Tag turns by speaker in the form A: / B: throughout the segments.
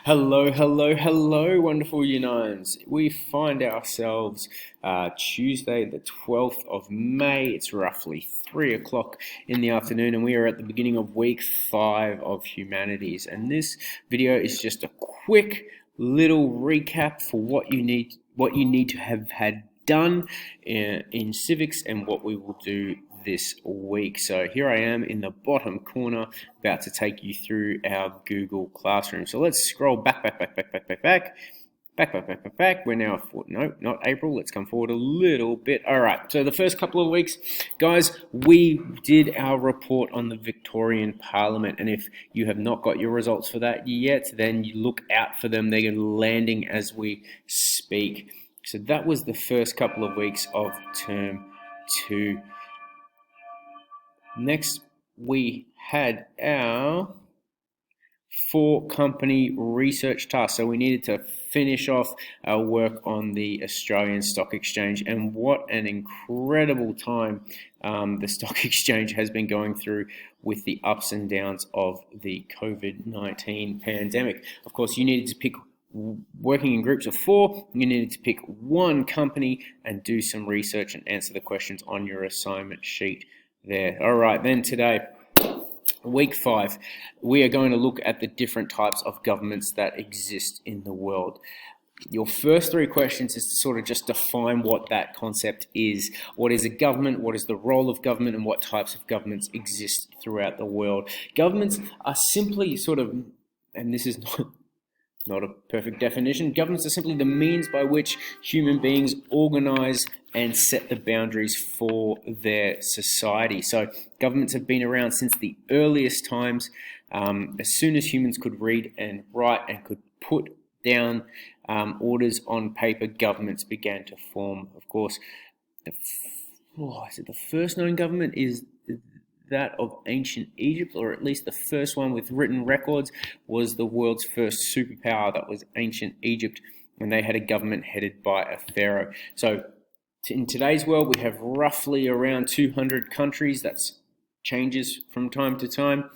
A: Hello, hello, hello, wonderful Unines. We find ourselves Tuesday, the 12th of May. It's roughly 3 o'clock in the afternoon, and we are at the beginning of week 5 of Humanities. And this video is just a quick little recap for what you need to have had done in civics and what we will do this week. So here I am in the bottom corner about to take you through our Google Classroom. So let's scroll back. We're now not April. Let's come forward a little bit. All right. So the first couple of weeks, guys, we did our report on the Victorian Parliament. And if you have not got your results for that yet, then you look out for them. They're landing as we speak. So that was the first couple of weeks of term 2. Next, we had our 4 company research tasks. So we needed to finish off our work on the Australian Stock Exchange, and what an incredible time the Stock Exchange has been going through with the ups and downs of the COVID-19 pandemic. Of course, you needed to pick, working in groups of 4, you needed to pick one company and do some research and answer the questions on your assignment sheet there. All right, then today, week 5, we are going to look at the different types of governments that exist in the world. Your first 3 questions is to sort of just define what that concept is. What is a government? What is the role of government? And what types of governments exist throughout the world? Governments are simply sort of, and this is not a perfect definition, governments are simply the means by which human beings organize and set the boundaries for their society. So governments have been around since the earliest times. As soon as humans could read and write and could put down orders on paper, governments began to form. Of course, the first known government is that of ancient Egypt, or at least the first one with written records was the world's first superpower. That was ancient Egypt, when they had a government headed by a pharaoh. So in today's world, we have roughly around 200 countries. That changes from time to time.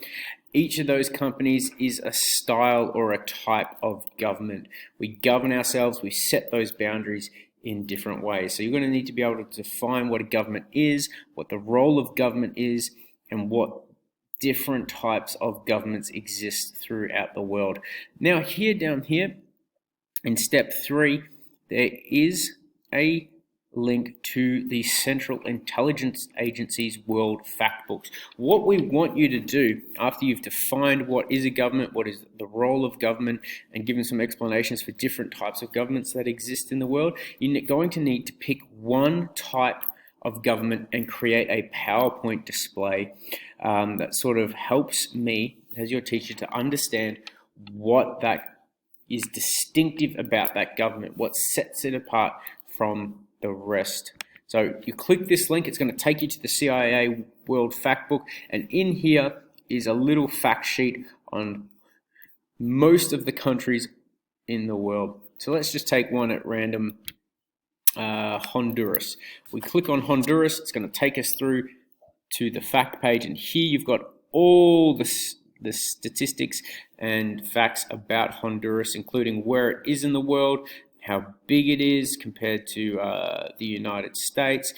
A: Each of those companies is a style or a type of government. We govern ourselves, we set those boundaries in different ways. So you're going to need to be able to define what a government is, what the role of government is, and what different types of governments exist throughout the world. Now down here in step 3, there is a link to the Central Intelligence Agency's World Factbooks. What we want you to do after you've defined what is a government, what is the role of government, and given some explanations for different types of governments that exist in the world, you're going to need to pick one type of government and create a PowerPoint display that sort of helps me as your teacher to understand what that is distinctive about that government, what sets it apart from the rest. So you click this link, it's going to take you to the CIA World Factbook, and in here is a little fact sheet on most of the countries in the world. So let's just take one at random. Honduras. We click on Honduras, it's going to take us through to the fact page, and here you've got all the statistics and facts about Honduras, including where it is in the world, how big it is compared to the United States,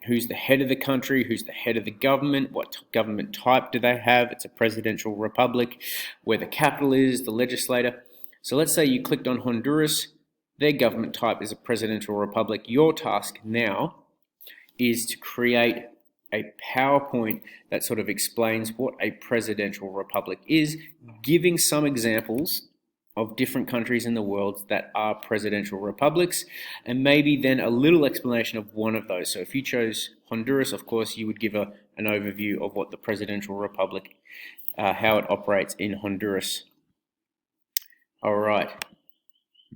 A: who's the head of the country, who's the head of the government, what government type do they have, it's a presidential republic, where the capital is, the legislator. So let's say you clicked on Honduras, their government type is a presidential republic. Your task now is to create a PowerPoint that sort of explains what a presidential republic is, giving some examples of different countries in the world that are presidential republics, and maybe then a little explanation of one of those. So if you chose Honduras, of course, you would give an overview of what the presidential republic, how it operates in Honduras. All right.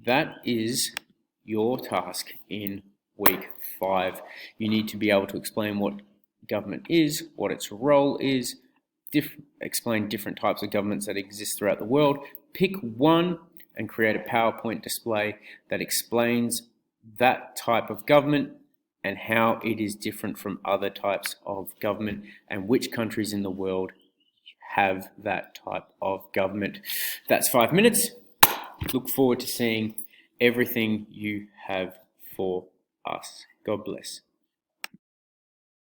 A: That is your task in week 5. You need to be able to explain what government is, what its role is, explain different types of governments that exist throughout the world, pick one and create a PowerPoint display that explains that type of government and how it is different from other types of government and which countries in the world have that type of government. That's 5 minutes. look forward to seeing everything you have for us. God bless.